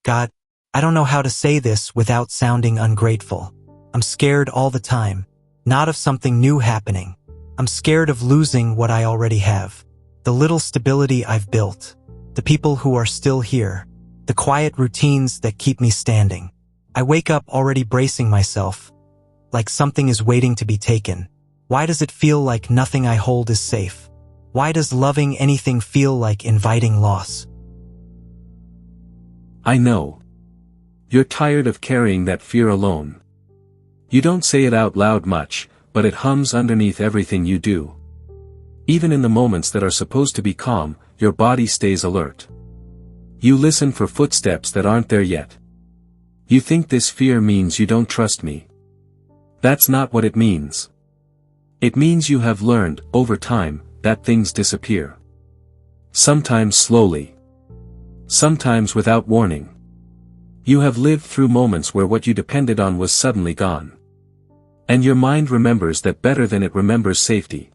God, I don't know how to say this without sounding ungrateful. I'm scared all the time, not of something new happening. I'm scared of losing what I already have. The little stability I've built, the people who are still here, the quiet routines that keep me standing. I wake up already bracing myself, like something is waiting to be taken. Why does it feel like nothing I hold is safe? Why does loving anything feel like inviting loss? I know. You're tired of carrying that fear alone. You don't say it out loud much, but it hums underneath everything you do. Even in the moments that are supposed to be calm, your body stays alert. You listen for footsteps that aren't there yet. You think this fear means you don't trust me. That's not what it means. It means you have learned, over time, that things disappear. Sometimes slowly. Sometimes without warning. You have lived through moments where what you depended on was suddenly gone. And your mind remembers that better than it remembers safety.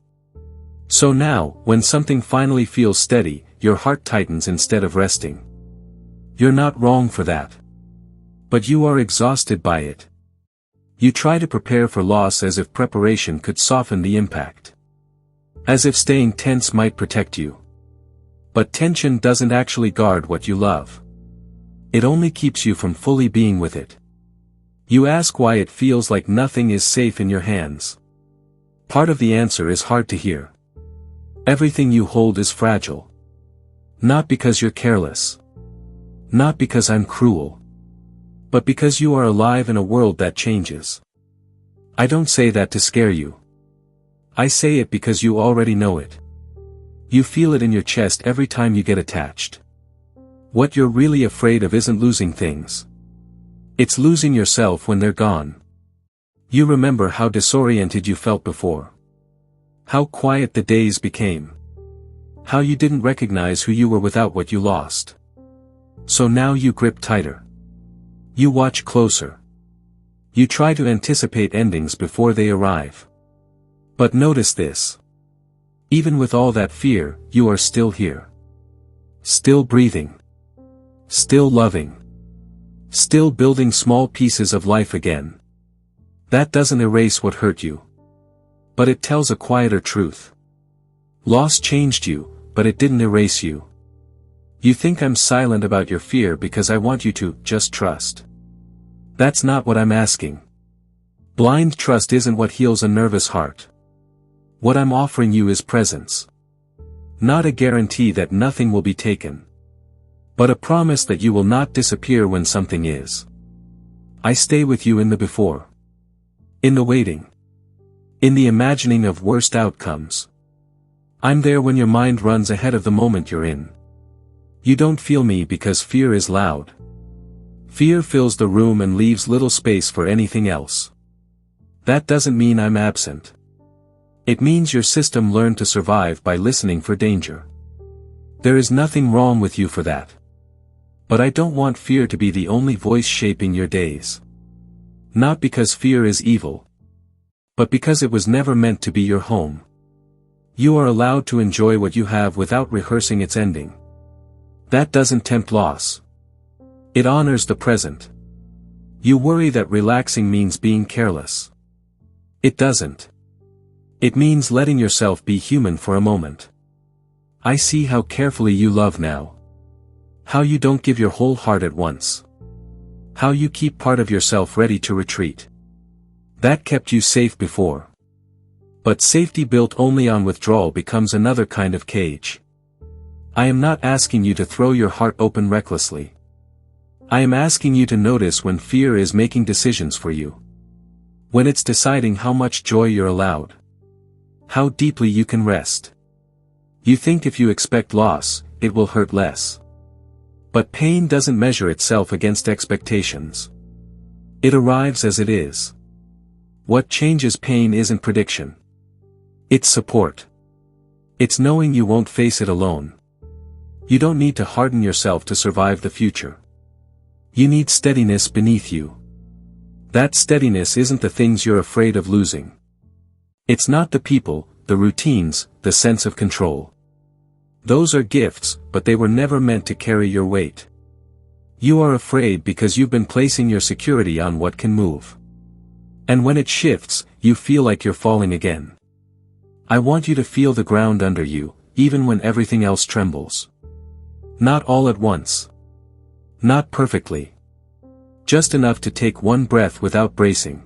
So now, when something finally feels steady, your heart tightens instead of resting. You're not wrong for that. But you are exhausted by it. You try to prepare for loss as if preparation could soften the impact. As if staying tense might protect you. But tension doesn't actually guard what you love. It only keeps you from fully being with it. You ask why it feels like nothing is safe in your hands. Part of the answer is hard to hear. Everything you hold is fragile. Not because you're careless. Not because I'm cruel. But because you are alive in a world that changes. I don't say that to scare you. I say it because you already know it. You feel it in your chest every time you get attached. What you're really afraid of isn't losing things. It's losing yourself when they're gone. You remember how disoriented you felt before. How quiet the days became. How you didn't recognize who you were without what you lost. So now you grip tighter. You watch closer. You try to anticipate endings before they arrive. But notice this. Even with all that fear, you are still here. Still breathing. Still loving. Still building small pieces of life again. That doesn't erase what hurt you. But it tells a quieter truth. Loss changed you, but it didn't erase you. You think I'm silent about your fear because I want you to just trust. That's not what I'm asking. Blind trust isn't what heals a nervous heart. What I'm offering you is presence. Not a guarantee that nothing will be taken. But a promise that you will not disappear when something is. I stay with you in the before. In the waiting. In the imagining of worst outcomes. I'm there when your mind runs ahead of the moment you're in. You don't feel me because fear is loud. Fear fills the room and leaves little space for anything else. That doesn't mean I'm absent. It means your system learned to survive by listening for danger. There is nothing wrong with you for that. But I don't want fear to be the only voice shaping your days. Not because fear is evil. But because it was never meant to be your home. You are allowed to enjoy what you have without rehearsing its ending. That doesn't tempt loss. It honors the present. You worry that relaxing means being careless. It doesn't. It means letting yourself be human for a moment. I see how carefully you love now. How you don't give your whole heart at once. How you keep part of yourself ready to retreat. That kept you safe before. But safety built only on withdrawal becomes another kind of cage. I am not asking you to throw your heart open recklessly. I am asking you to notice when fear is making decisions for you. When it's deciding how much joy you're allowed. How deeply you can rest. You think if you expect loss, it will hurt less. But pain doesn't measure itself against expectations. It arrives as it is. What changes pain isn't prediction. It's support. It's knowing you won't face it alone. You don't need to harden yourself to survive the future. You need steadiness beneath you. That steadiness isn't the things you're afraid of losing. It's not the people, the routines, the sense of control. Those are gifts, but they were never meant to carry your weight. You are afraid because you've been placing your security on what can move. And when it shifts, you feel like you're falling again. I want you to feel the ground under you, even when everything else trembles. Not all at once. Not perfectly. Just enough to take one breath without bracing.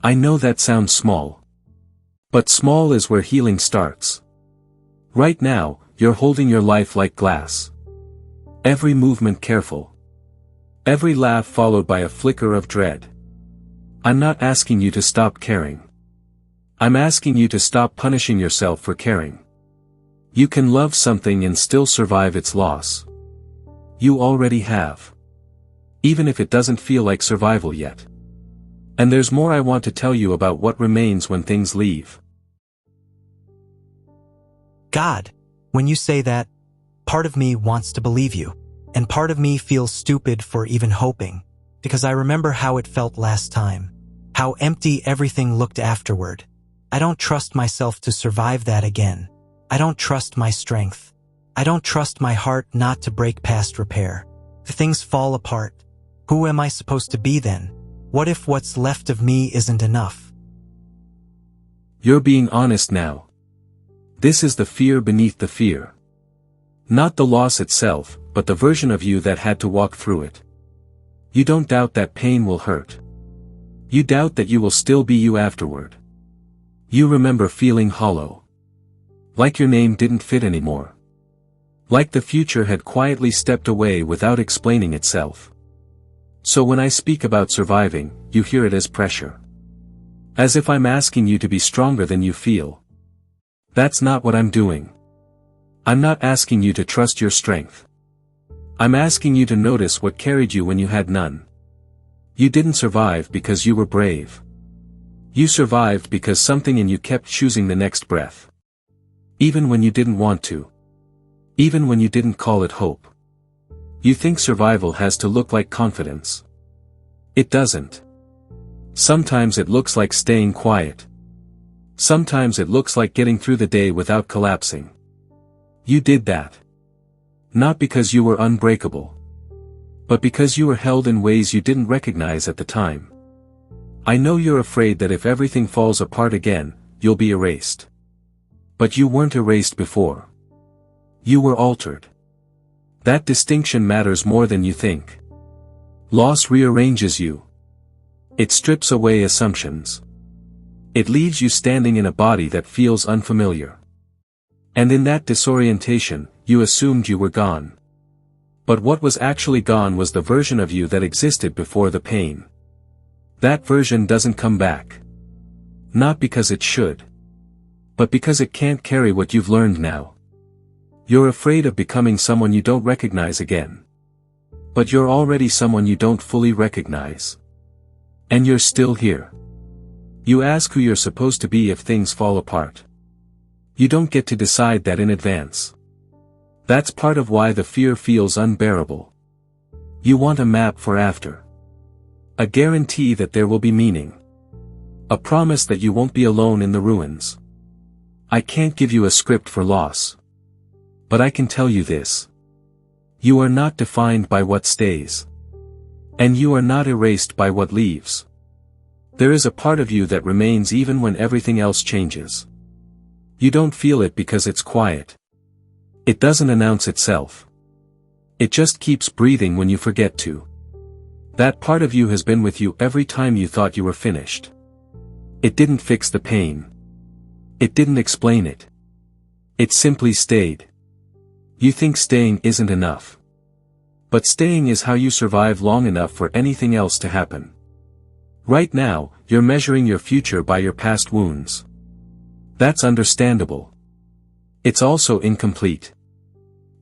I know that sounds small. But small is where healing starts. Right now, you're holding your life like glass. Every movement careful. Every laugh followed by a flicker of dread. I'm not asking you to stop caring. I'm asking you to stop punishing yourself for caring. You can love something and still survive its loss. You already have. Even if it doesn't feel like survival yet. And there's more I want to tell you about what remains when things leave. God, when you say that, part of me wants to believe you, and part of me feels stupid for even hoping, because I remember how it felt last time, how empty everything looked afterward. I don't trust myself to survive that again. I don't trust my strength. I don't trust my heart not to break past repair. If things fall apart, who am I supposed to be then? What if what's left of me isn't enough? You're being honest now. This is the fear beneath the fear. Not the loss itself, but the version of you that had to walk through it. You don't doubt that pain will hurt. You doubt that you will still be you afterward. You remember feeling hollow. Like your name didn't fit anymore. Like the future had quietly stepped away without explaining itself. So when I speak about surviving, you hear it as pressure. As if I'm asking you to be stronger than you feel. That's not what I'm doing. I'm not asking you to trust your strength. I'm asking you to notice what carried you when you had none. You didn't survive because you were brave. You survived because something in you kept choosing the next breath. Even when you didn't want to. Even when you didn't call it hope. You think survival has to look like confidence. It doesn't. Sometimes it looks like staying quiet. Sometimes it looks like getting through the day without collapsing. You did that. Not because you were unbreakable. But because you were held in ways you didn't recognize at the time. I know you're afraid that if everything falls apart again, you'll be erased. But you weren't erased before. You were altered. That distinction matters more than you think. Loss rearranges you. It strips away assumptions. It leaves you standing in a body that feels unfamiliar. And in that disorientation, you assumed you were gone. But what was actually gone was the version of you that existed before the pain. That version doesn't come back. Not because it should. But because it can't carry what you've learned now. You're afraid of becoming someone you don't recognize again. But you're already someone you don't fully recognize. And you're still here. You ask who you're supposed to be if things fall apart. You don't get to decide that in advance. That's part of why the fear feels unbearable. You want a map for after. A guarantee that there will be meaning. A promise that you won't be alone in the ruins. I can't give you a script for loss. But I can tell you this. You are not defined by what stays. And you are not erased by what leaves. There is a part of you that remains even when everything else changes. You don't feel it because it's quiet. It doesn't announce itself. It just keeps breathing when you forget to. That part of you has been with you every time you thought you were finished. It didn't fix the pain. It didn't explain it. It simply stayed. You think staying isn't enough. But staying is how you survive long enough for anything else to happen. Right now, you're measuring your future by your past wounds. That's understandable. It's also incomplete.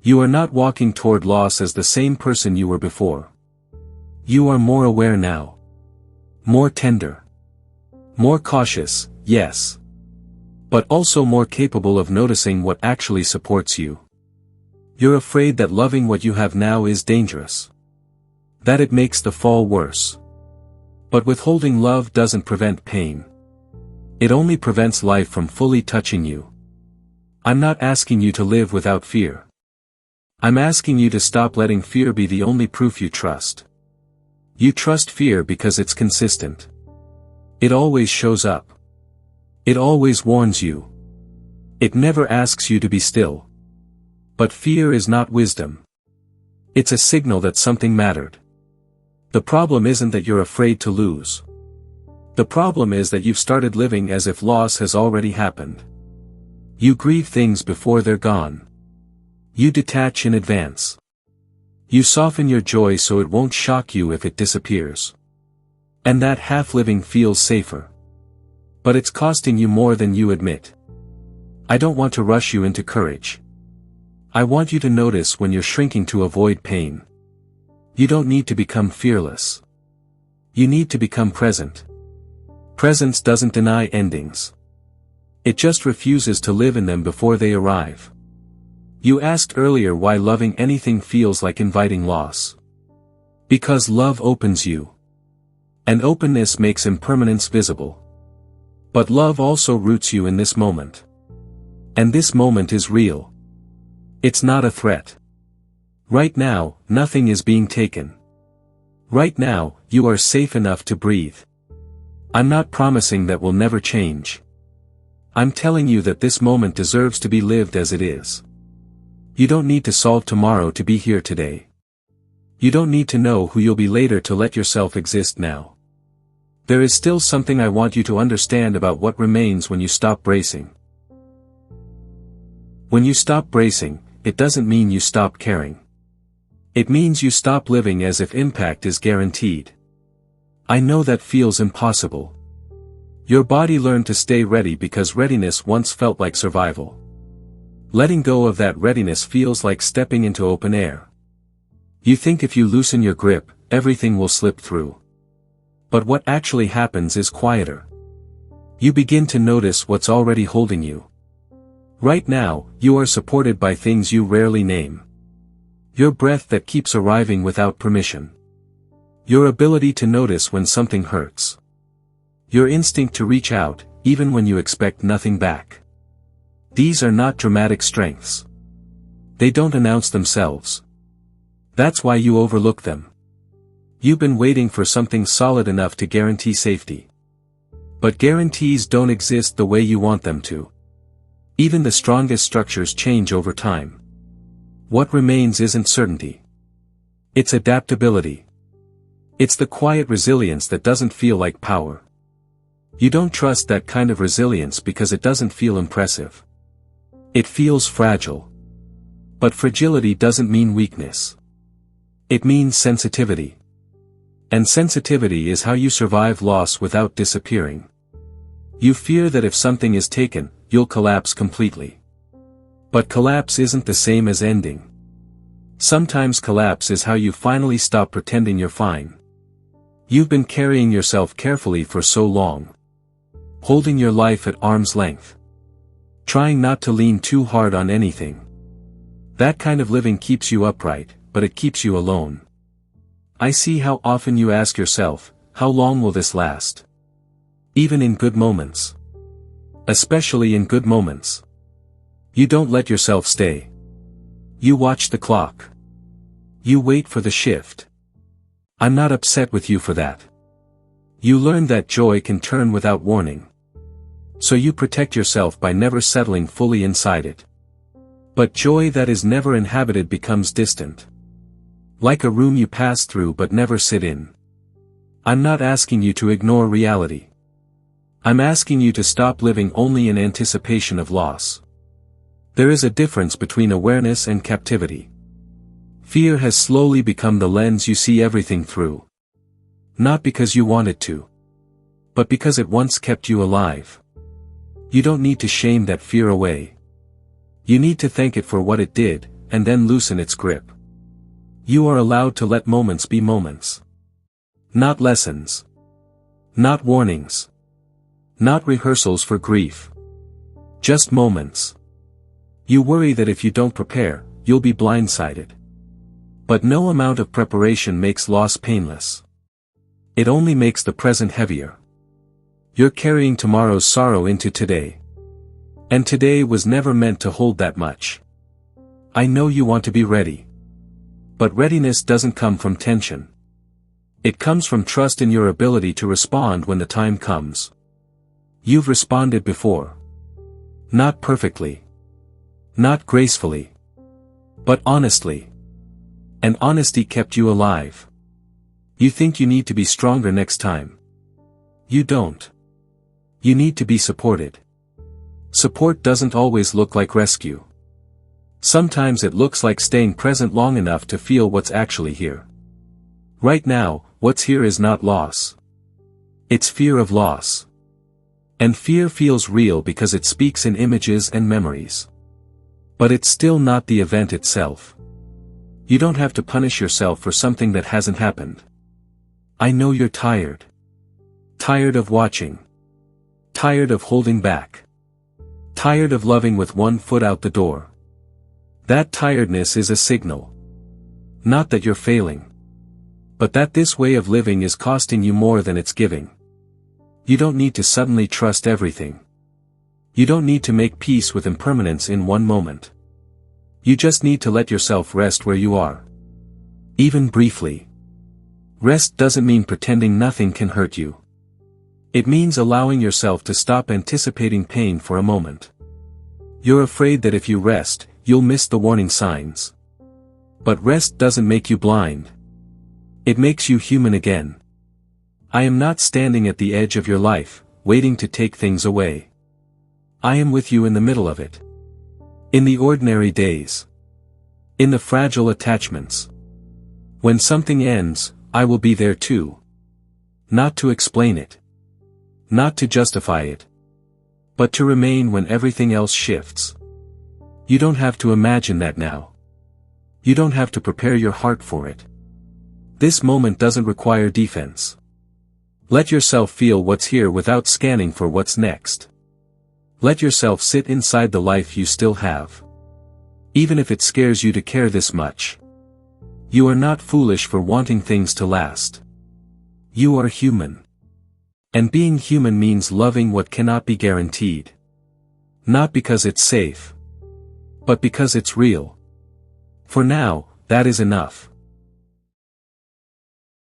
You are not walking toward loss as the same person you were before. You are more aware now. More tender. More cautious, yes. But also more capable of noticing what actually supports you. You're afraid that loving what you have now is dangerous. That it makes the fall worse. But withholding love doesn't prevent pain. It only prevents life from fully touching you. I'm not asking you to live without fear. I'm asking you to stop letting fear be the only proof you trust. You trust fear because it's consistent. It always shows up. It always warns you. It never asks you to be still. But fear is not wisdom. It's a signal that something mattered. The problem isn't that you're afraid to lose. The problem is that you've started living as if loss has already happened. You grieve things before they're gone. You detach in advance. You soften your joy so it won't shock you if it disappears. And that half-living feels safer. But it's costing you more than you admit. I don't want to rush you into courage. I want you to notice when you're shrinking to avoid pain. You don't need to become fearless. You need to become present. Presence doesn't deny endings. It just refuses to live in them before they arrive. You asked earlier why loving anything feels like inviting loss. Because love opens you. And openness makes impermanence visible. But love also roots you in this moment. And this moment is real. It's not a threat. Right now, nothing is being taken. Right now, you are safe enough to breathe. I'm not promising that will never change. I'm telling you that this moment deserves to be lived as it is. You don't need to solve tomorrow to be here today. You don't need to know who you'll be later to let yourself exist now. There is still something I want you to understand about what remains when you stop bracing. When you stop bracing, it doesn't mean you stop caring. It means you stop living as if impact is guaranteed. I know that feels impossible. Your body learned to stay ready because readiness once felt like survival. Letting go of that readiness feels like stepping into open air. You think if you loosen your grip, everything will slip through. But what actually happens is quieter. You begin to notice what's already holding you. Right now, you are supported by things you rarely name. Your breath that keeps arriving without permission. Your ability to notice when something hurts. Your instinct to reach out, even when you expect nothing back. These are not dramatic strengths. They don't announce themselves. That's why you overlook them. You've been waiting for something solid enough to guarantee safety. But guarantees don't exist the way you want them to. Even the strongest structures change over time. What remains isn't certainty. It's adaptability. It's the quiet resilience that doesn't feel like power. You don't trust that kind of resilience because it doesn't feel impressive. It feels fragile. But fragility doesn't mean weakness. It means sensitivity. And sensitivity is how you survive loss without disappearing. You fear that if something is taken, you'll collapse completely. But collapse isn't the same as ending. Sometimes collapse is how you finally stop pretending you're fine. You've been carrying yourself carefully for so long. Holding your life at arm's length. Trying not to lean too hard on anything. That kind of living keeps you upright, but it keeps you alone. I see how often you ask yourself, how long will this last? Even in good moments. Especially in good moments. You don't let yourself stay. You watch the clock. You wait for the shift. I'm not upset with you for that. You learn that joy can turn without warning. So you protect yourself by never settling fully inside it. But joy that is never inhabited becomes distant. Like a room you pass through but never sit in. I'm not asking you to ignore reality. I'm asking you to stop living only in anticipation of loss. There is a difference between awareness and captivity. Fear has slowly become the lens you see everything through. Not because you want it to. But because it once kept you alive. You don't need to shame that fear away. You need to thank it for what it did, and then loosen its grip. You are allowed to let moments be moments. Not lessons. Not warnings. Not rehearsals for grief. Just moments. You worry that if you don't prepare, you'll be blindsided. But no amount of preparation makes loss painless. It only makes the present heavier. You're carrying tomorrow's sorrow into today. And today was never meant to hold that much. I know you want to be ready. But readiness doesn't come from tension. It comes from trust in your ability to respond when the time comes. You've responded before. Not perfectly. Not gracefully. But honestly. And honesty kept you alive. You think you need to be stronger next time. You don't. You need to be supported. Support doesn't always look like rescue. Sometimes it looks like staying present long enough to feel what's actually here. Right now, what's here is not loss. It's fear of loss. And fear feels real because it speaks in images and memories. But it's still not the event itself. You don't have to punish yourself for something that hasn't happened. I know you're tired. Tired of watching. Tired of holding back. Tired of loving with one foot out the door. That tiredness is a signal. Not that you're failing. But that this way of living is costing you more than it's giving. You don't need to suddenly trust everything. You don't need to make peace with impermanence in one moment. You just need to let yourself rest where you are. Even briefly. Rest doesn't mean pretending nothing can hurt you. It means allowing yourself to stop anticipating pain for a moment. You're afraid that if you rest, you'll miss the warning signs. But rest doesn't make you blind. It makes you human again. I am not standing at the edge of your life, waiting to take things away. I am with you in the middle of it. In the ordinary days. In the fragile attachments. When something ends, I will be there too. Not to explain it. Not to justify it. But to remain when everything else shifts. You don't have to imagine that now. You don't have to prepare your heart for it. This moment doesn't require defense. Let yourself feel what's here without scanning for what's next. Let yourself sit inside the life you still have. Even if it scares you to care this much. You are not foolish for wanting things to last. You are human. And being human means loving what cannot be guaranteed. Not because it's safe. But because it's real. For now, that is enough.